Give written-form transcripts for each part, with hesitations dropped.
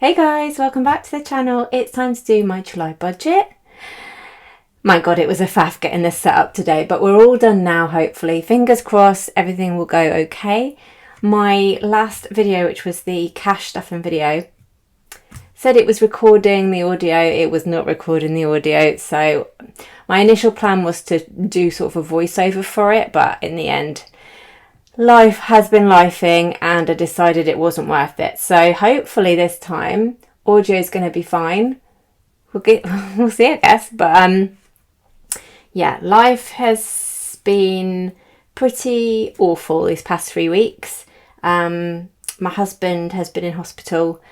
Hey guys, welcome back to the channel. It's time to do my July budget. My god, it was a faff getting this set up today, but we're all done now, hopefully. Fingers crossed, everything will go okay. My last video, which was the cash stuffing video, said it was recording the audio. It was not recording the audio, so my initial plan was to do sort of a voiceover for it, but in the end, life has been lifing and I decided it wasn't worth it. So hopefully this time audio is going to be fine. We'll see, I guess. But yeah, life has been pretty awful these past 3 weeks. My husband has been in hospital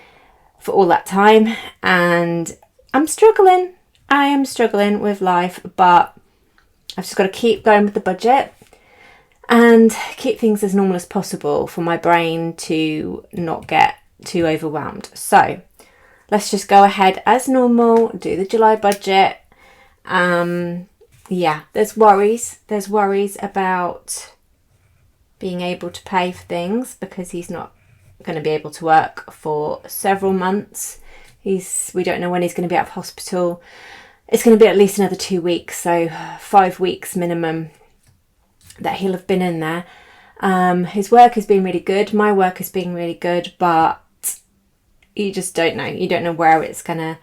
for all that time and I'm struggling. I am struggling with life, but I've just got to keep going with the budget and keep things as normal as possible for my brain to not get too overwhelmed. So let's just go ahead as normal, do the July budget. Yeah, there's worries about being able to pay for things because he's not going to be able to work for several months. We don't know when he's going to be out of hospital. It's going to be at least another 2 weeks, so 5 weeks minimum that he'll have been in there. His work has been really good. My work has been really good, but you just don't know. You don't know where it's going to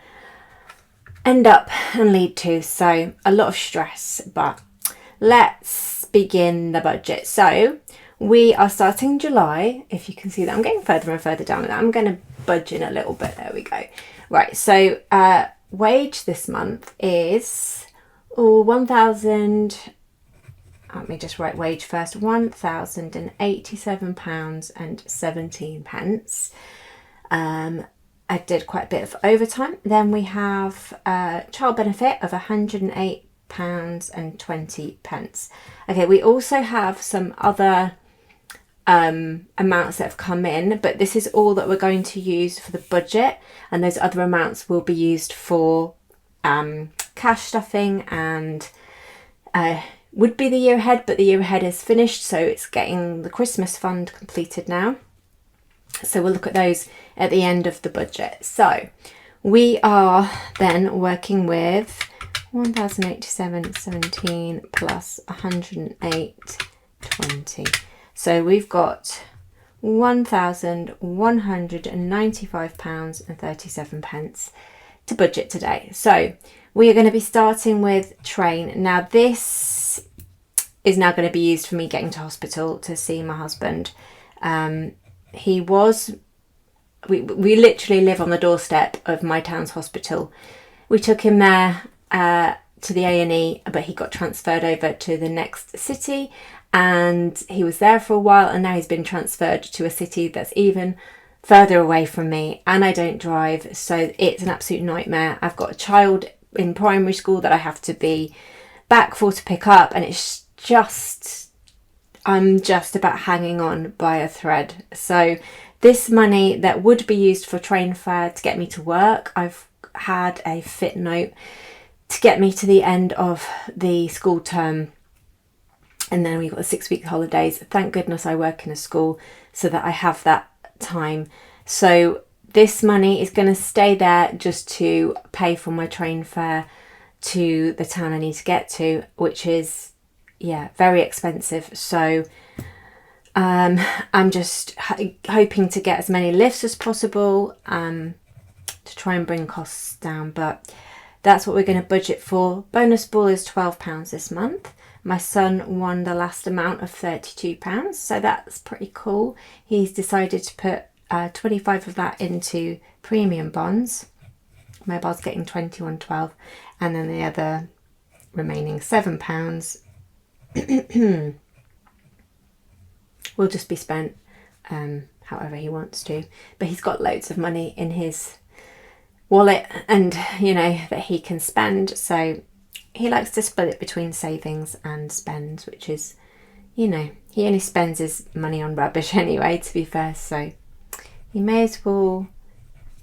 end up and lead to. So a lot of stress, but let's begin the budget. So we are starting July. If you can see that, I'm getting further and further down with that. I'm going to budge in a little bit. There we go. Right. So wage this month is 1,000. Let me just write wage first. £1,087.17. I did quite a bit of overtime. Then we have child benefit of £108.20. Okay, we also have some other amounts that have come in, but this is all that we're going to use for the budget, and those other amounts will be used for cash stuffing and would be the year ahead, but the year ahead is finished, so it's getting the Christmas fund completed now. So we'll look at those at the end of the budget. So we are then working with 1,087.17 plus 108.20. So we've got £1,195.37 to budget today. So we are going to be starting with train. Now this is now going to be used for me getting to hospital to see my husband. We literally live on the doorstep of my town's hospital. We took him there to the A&E, but he got transferred over to the next city and he was there for a while, and now he's been transferred to a city that's even further away from me, and I don't drive, so it's an absolute nightmare. I've got a child in primary school that I have to be back for to pick up, and it's just, I'm just about hanging on by a thread. So this money that would be used for train fare to get me to work, I've had a fit note to get me to the end of the school term, and then we've got the 6-week holidays. Thank goodness I work in a school so that I have that time. So this money is going to stay there just to pay for my train fare to the town I need to get to, which is, yeah, very expensive. So I'm just hoping to get as many lifts as possible to try and bring costs down, but that's what we're going to budget for. Bonus ball is £12 this month. My son won the last amount of £32, so that's pretty cool. He's decided to put 25 of that into premium bonds. Mobile's getting 21.12, and then the other remaining £7 will just be spent however he wants to. But he's got loads of money in his wallet, and you know, that he can spend, so he likes to split it between savings and spends, which is, you know, he only spends his money on rubbish anyway, to be fair, so he may as well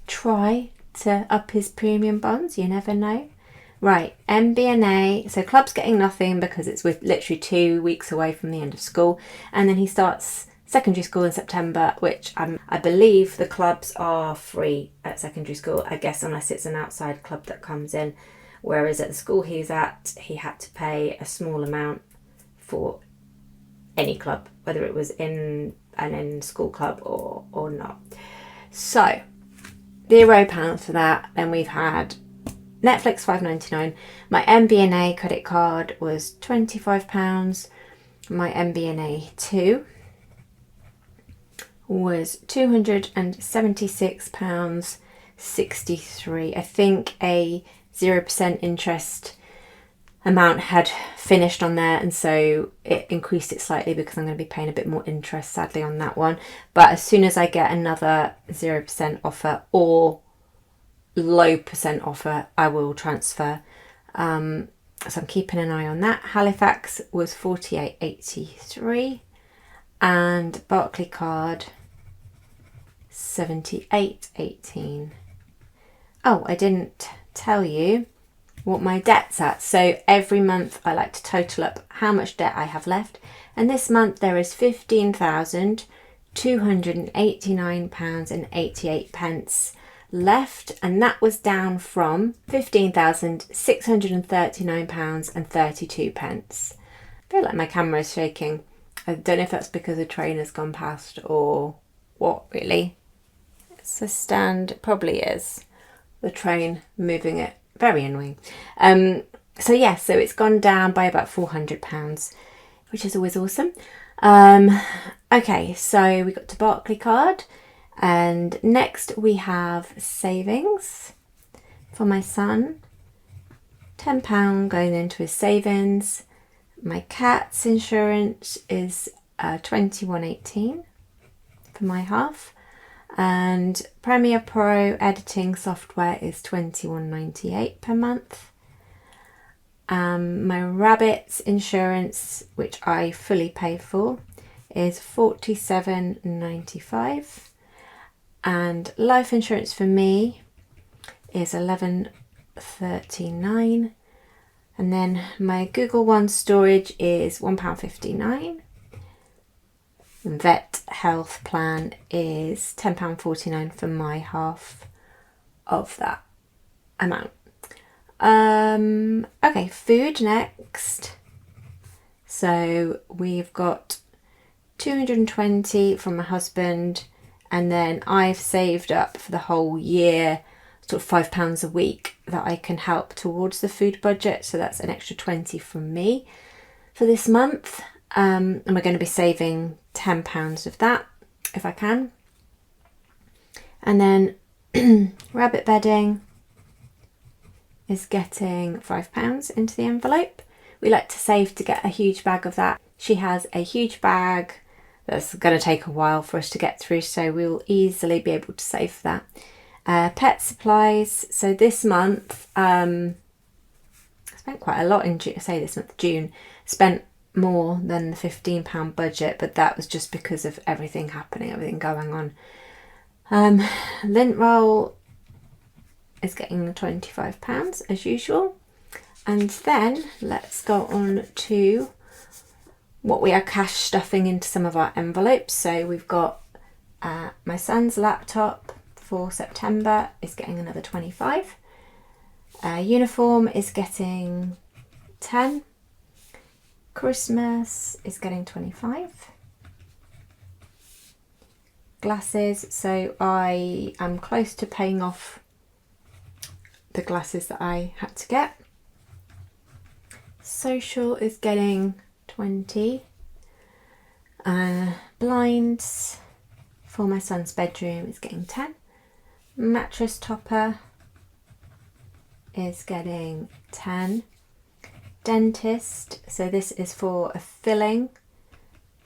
try to up his premium bonds. You never know. Right, MBNA. So club's getting nothing because it's with literally 2 weeks away from the end of school, and then he starts secondary school in September, which I believe the clubs are free at secondary school, I guess, unless it's an outside club that comes in. Whereas at the school he's at, he had to pay a small amount for any club, whether it was in an in-school club or not. So £0 for that. Then we've had Netflix £5.99. My MBNA credit card was £25. My MBNA 2 was £276.63. I think a 0% interest amount had finished on there, and so it increased it slightly because I'm going to be paying a bit more interest, sadly, on that one. But as soon as I get another 0% offer or low percent offer, I will transfer. So I'm keeping an eye on that. Halifax was £48.83 and Barclaycard £78.18. Oh, I didn't tell you what my debt's at. So every month I like to total up how much debt I have left, and this month there is £15,289.88 left, and that was down from £15,639.32. I feel like my camera is shaking. I don't know if that's because a train has gone past or what, really. It's a stand, it probably is. The train moving it. Very annoying. So it's gone down by about £400, which is always awesome. Okay, so we got to Barclaycard, and next we have savings for my son. £10 going into his savings. My cat's insurance is £21.18 for my half. And Premiere Pro editing software is £21.98 per month. My rabbit's insurance, which I fully pay for, is £47.95. And life insurance for me is £11.39. And then my Google One storage is £1.59. Vet health plan is £10.49 for my half of that amount. Okay, food next. So we've got £220 from my husband, and then I've saved up for the whole year sort of £5 a week that I can help towards the food budget. So that's an extra $20 from me for this month. And we're going to be saving £10 of that if I can. And then rabbit bedding is getting £5 into the envelope. We like to save to get a huge bag of that. She has a huge bag that's going to take a while for us to get through, so we'll easily be able to save for that. Pet supplies. So this month, I spent quite a lot in June. Spent more than the £15 budget, but that was just because of everything going on. Lint roll is getting £25 as usual. And then let's go on to what we are cash stuffing into some of our envelopes. So we've got my son's laptop for September is getting another 25. Uniform is getting 10. Christmas is getting 25. Glasses, so I am close to paying off the glasses that I had to get. Social is getting 20. Blinds for my son's bedroom is getting 10. Mattress topper is getting 10. Dentist, so this is for a filling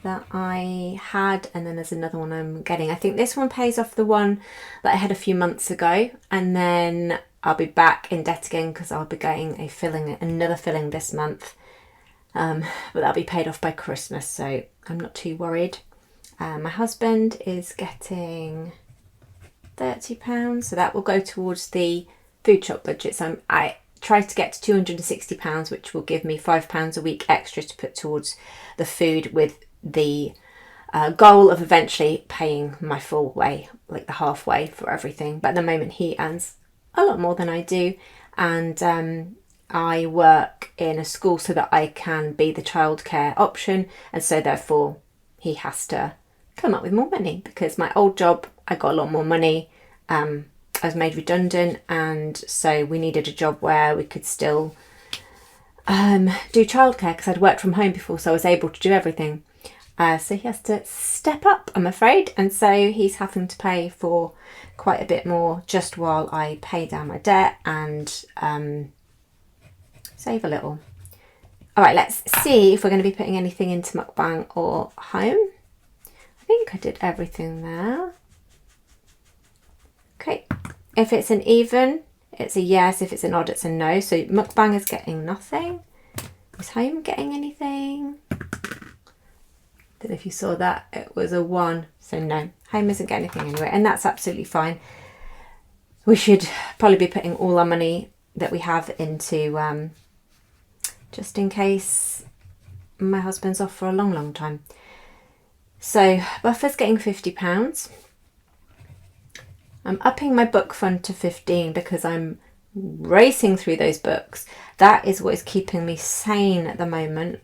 that I had, and then there's another one I'm getting. I think this one pays off the one that I had a few months ago, and then I'll be back in debt again because I'll be getting another filling this month, but that'll be paid off by Christmas, so I'm not too worried. My husband is getting £30, so that will go towards the food shop budget. So I try to get to £260, which will give me £5 a week extra to put towards the food with the goal of eventually paying my full way, like the halfway for everything. But at the moment he earns a lot more than I do, and I work in a school so that I can be the childcare option, and so therefore he has to come up with more money, because my old job I got a lot more money. I was made redundant, and so we needed a job where we could still do childcare, because I'd worked from home before, so I was able to do everything. So he has to step up, I'm afraid, and so he's having to pay for quite a bit more just while I pay down my debt and save a little. All right, let's see if we're going to be putting anything into mukbang or home. I think I did everything there. Okay, if it's an even, it's a yes. If it's an odd, it's a no. So mukbang is getting nothing. Is home getting anything? Don't know if you saw that. It was a 1, so no. Home isn't getting anything anyway, and that's absolutely fine. We should probably be putting all our money that we have into just in case my husband's off for a long, long time. So buffer's getting £50. I'm upping my book fund to 15 because I'm racing through those books. That is what is keeping me sane at the moment,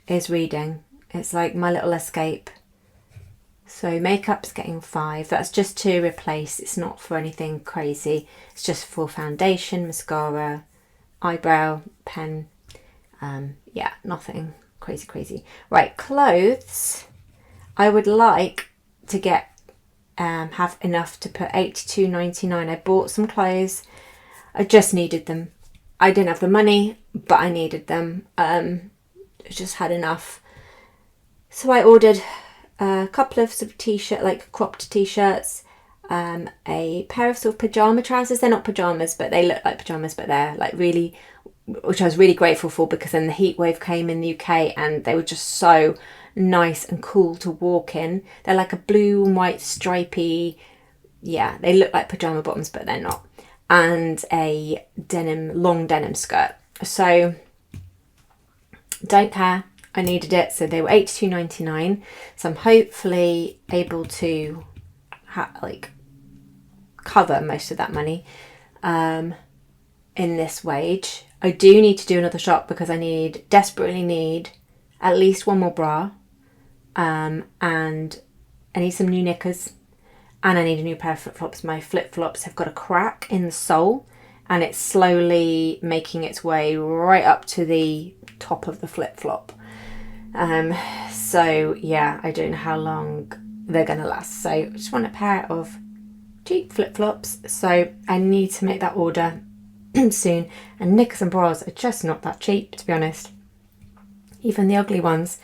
is reading. It's like my little escape. So makeup's getting 5. That's just to replace. It's not for anything crazy. It's just for foundation, mascara, eyebrow, pen. Yeah, nothing crazy. Right, clothes. I would like to get have enough to put £82.99. I bought some clothes. I just needed them. I didn't have the money, but I needed them. I just had enough. So I ordered a couple of sort of t-shirt, like cropped t-shirts, a pair of sort of pyjama trousers. They're not pyjamas, but they look like pyjamas, but they're like really, which I was really grateful for, because then the heat wave came in the UK and they were just so nice and cool to walk in. They're like a blue and white stripy, yeah, they look like pyjama bottoms, but they're not. And a long denim skirt. So don't care, I needed it. So they were £82.99. So I'm hopefully able to cover most of that money in this wage. I do need to do another shop because I desperately need at least one more bra, and I need some new knickers, and I need a new pair of flip-flops. My flip-flops have got a crack in the sole, and it's slowly making its way right up to the top of the flip-flop. So yeah, I don't know how long they're gonna last. So I just want a pair of cheap flip-flops, so I need to make that order soon. And knickers and bras are just not that cheap, to be honest, even the ugly ones.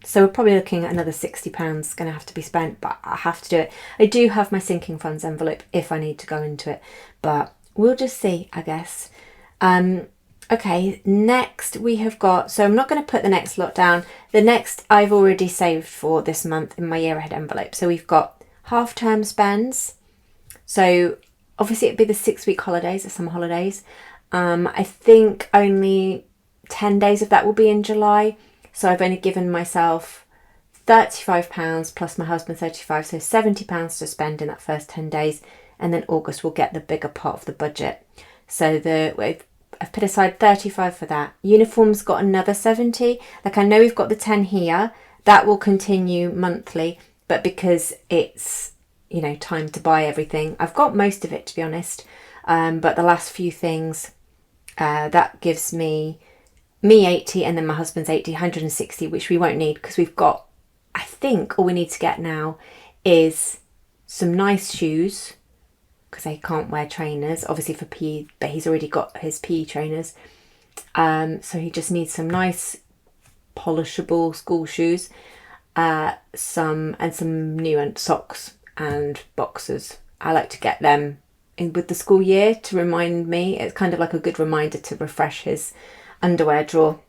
So we're probably looking at another £60 gonna have to be spent, but I have to do it. I do have my sinking funds envelope if I need to go into it, but we'll just see, I guess. Okay, next we have got, so I'm not going to put the next lot down. The next I've already saved for this month in my year ahead envelope. So we've got half-term spends. So obviously it'd be the 6-week holidays, the summer holidays. I think only 10 days of that will be in July. So I've only given myself £35 plus my husband 35, so £70 to spend in that first 10 days. And then August will get the bigger part of the budget. So I've put aside 35 for that. Uniforms got another 70. Like, I know we've got the 10 here. That will continue monthly, but because it's, you know, time to buy everything, I've got most of it, to be honest. But the last few things, that gives me 80 and then my husband's 80, 160, which we won't need because we've got, I think all we need to get now is some nice shoes, because they can't wear trainers, obviously for PE, but he's already got his PE trainers. So he just needs some nice polishable school shoes, some new socks and boxers. I like to get them in with the school year to remind me. It's kind of like a good reminder to refresh his underwear drawer.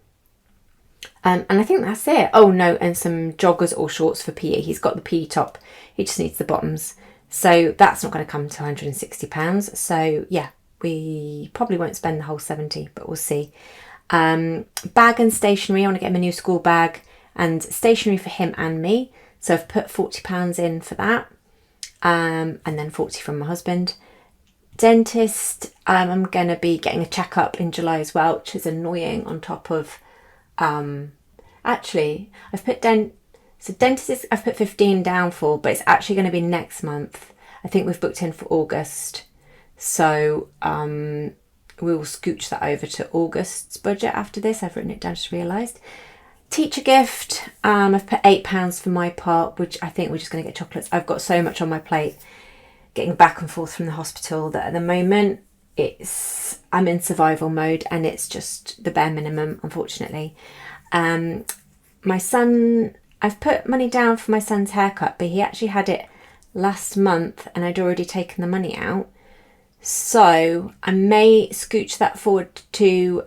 And I think that's it. Oh no, and some joggers or shorts for PE. He's got the PE top, he just needs the bottoms. So that's not going to come to £160. So yeah, we probably won't spend the whole 70, but we'll see. Bag and stationery. I want to get him a new school bag and stationery for him and me. So I've put £40 in for that, and then 40 from my husband. Dentist, I'm going to be getting a checkup in July as well, which is annoying, on top of, actually, I've put dentist I've put 15 down for, but it's actually going to be next month. I think we've booked in for August. So we will scooch that over to August's budget after this. I've written it down, just realised. Teacher gift, I've put £8 for my part, which I think we're just going to get chocolates. I've got so much on my plate, getting back and forth from the hospital, that at the moment I'm in survival mode, and it's just the bare minimum, unfortunately. My son, I've put money down for my son's haircut, but he actually had it last month and I'd already taken the money out. So I may scooch that forward to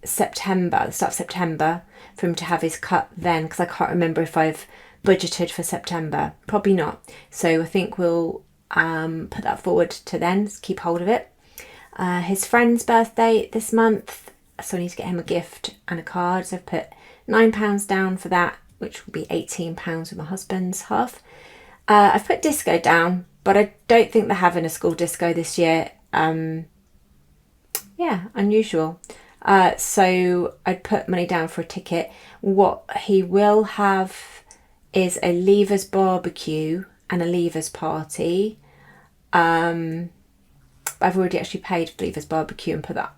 September, the start of September, for him to have his cut then, because I can't remember if I've budgeted for September. Probably not. So I think we'll put that forward to then, keep hold of it. His friend's birthday this month, so I need to get him a gift and a card. So I've put £9 down for that, which will be £18 with my husband's half. I've put disco down, but I don't think they're having a school disco this year. Yeah, unusual. So I'd put money down for a ticket. What he will have is a leavers barbecue and a leavers party. I've already actually paid for leavers barbecue and put that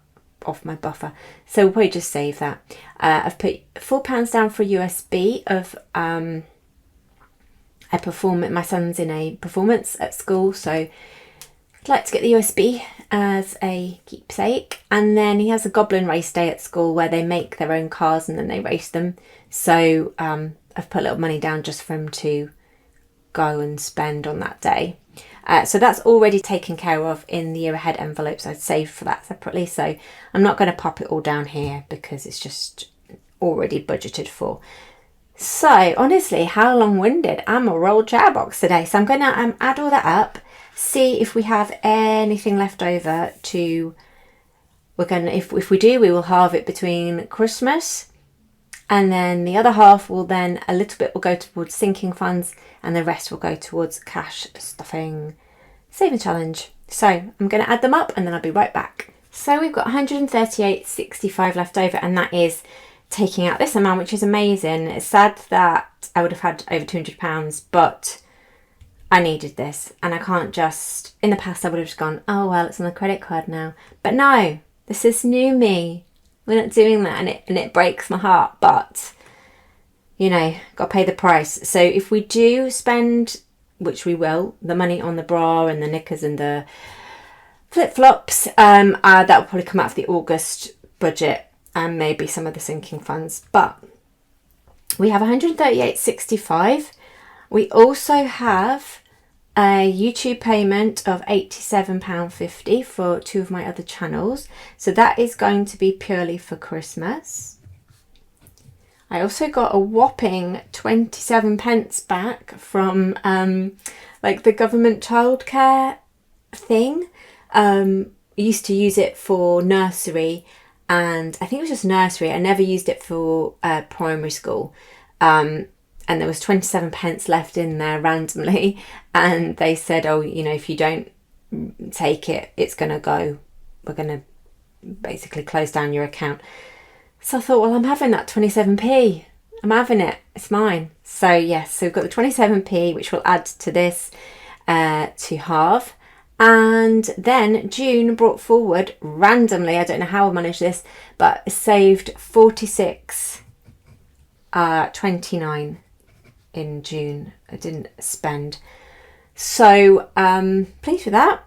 off my buffer, so we'll probably just save that. I've put £4 down for a USB of my son's in a performance at school, so I'd like to get the USB as a keepsake. And then he has a goblin race day at school where they make their own cars and then they race them, so I've put a little money down just for him to go and spend on that day. So that's already taken care of in the year ahead envelopes. I'd saved for that separately, so I'm not going to pop it all down here because it's just already budgeted for. So honestly, how long-winded. I'm a roll chat box today, so I'm going to add all that up, see if we have anything left over to, if we do, we will halve it between Christmas, and then the other half will then, a little bit will go towards sinking funds, and the rest will go towards cash stuffing saving challenge. So I'm going to add them up and then I'll be right back. So we've got 138.65 left over, and that is taking out this amount, which is amazing. It's sad that I would have had over £200, but I needed this, and I can't just, in the past I would have just gone, oh well, it's on the credit card now. But no, this is new me. We're not doing that, and it breaks my heart, but you know, got to pay the price. So if we do spend, which we will, the money on the bra and the knickers and the flip-flops, that will probably come out of the August budget and maybe some of the sinking funds. But we have 138.65. We also have a YouTube payment of £87.50 for 2 of my other channels. So that is going to be purely for Christmas. I also got a whopping 27 pence back from like the government childcare thing. I used to use it for nursery, and I think it was just nursery. I never used it for primary school. And there was 27 pence left in there randomly, and they said, oh, you know, if you don't take it, it's going to go. We're going to basically close down your account. So I thought, well, I'm having that 27p. I'm having it. It's mine. So yes, so we've got the 27p, which will add to this to halve. And then June brought forward randomly, I don't know how I managed this, but saved 46.29 in June. I didn't spend. So pleased with that.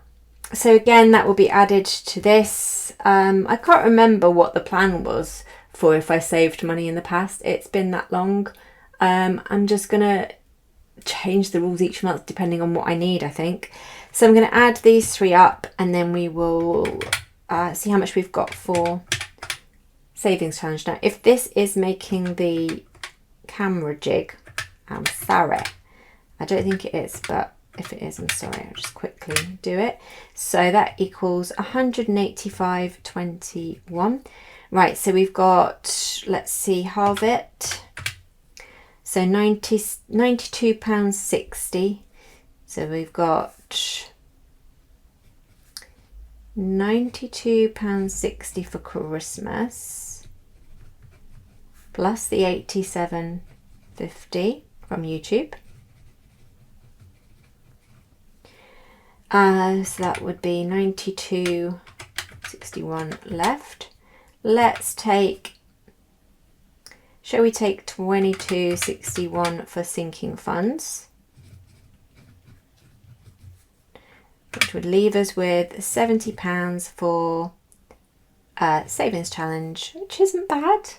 So again, that will be added to this. I can't remember what the plan was for if I saved money in the past. It's been that long. I'm just going to change the rules each month depending on what I need, I think. So I'm going to add these 3 up, and then we will see how much we've got for savings challenge. Now, if this is making the camera jig, I'm sorry. I don't think it is, but if it is, I'm sorry. I'll just quickly do it. So that equals 185.21. Right, so we've got, let's see, halve it. So £92.60. So we've got £92.60 for Christmas, plus the £87.50 from YouTube. So that would be £92.61 left. Let's take, shall we take £22.61 for sinking funds, which would leave us with £70 for savings challenge, which isn't bad.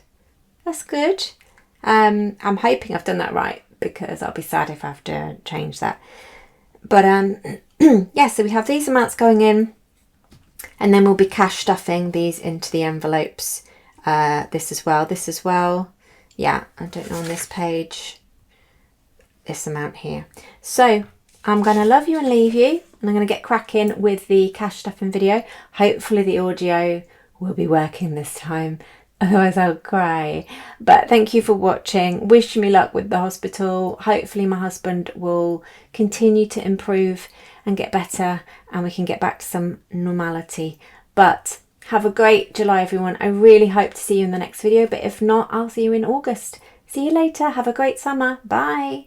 That's good. I'm hoping I've done that right, because I'll be sad if I have to change that. But yeah, so we have these amounts going in, and then we'll be cash stuffing these into the envelopes. This as well. Yeah, I don't know on this page, this amount here. So I'm going to love you and leave you, and I'm going to get cracking with the cash stuffing video. Hopefully the audio will be working this time, otherwise I'll cry. But thank you for watching. Wish me luck with the hospital. Hopefully my husband will continue to improve and get better, and we can get back to some normality. But have a great July, everyone. I really hope to see you in the next video, but if not, I'll see you in August. See you later. Have a great summer. Bye.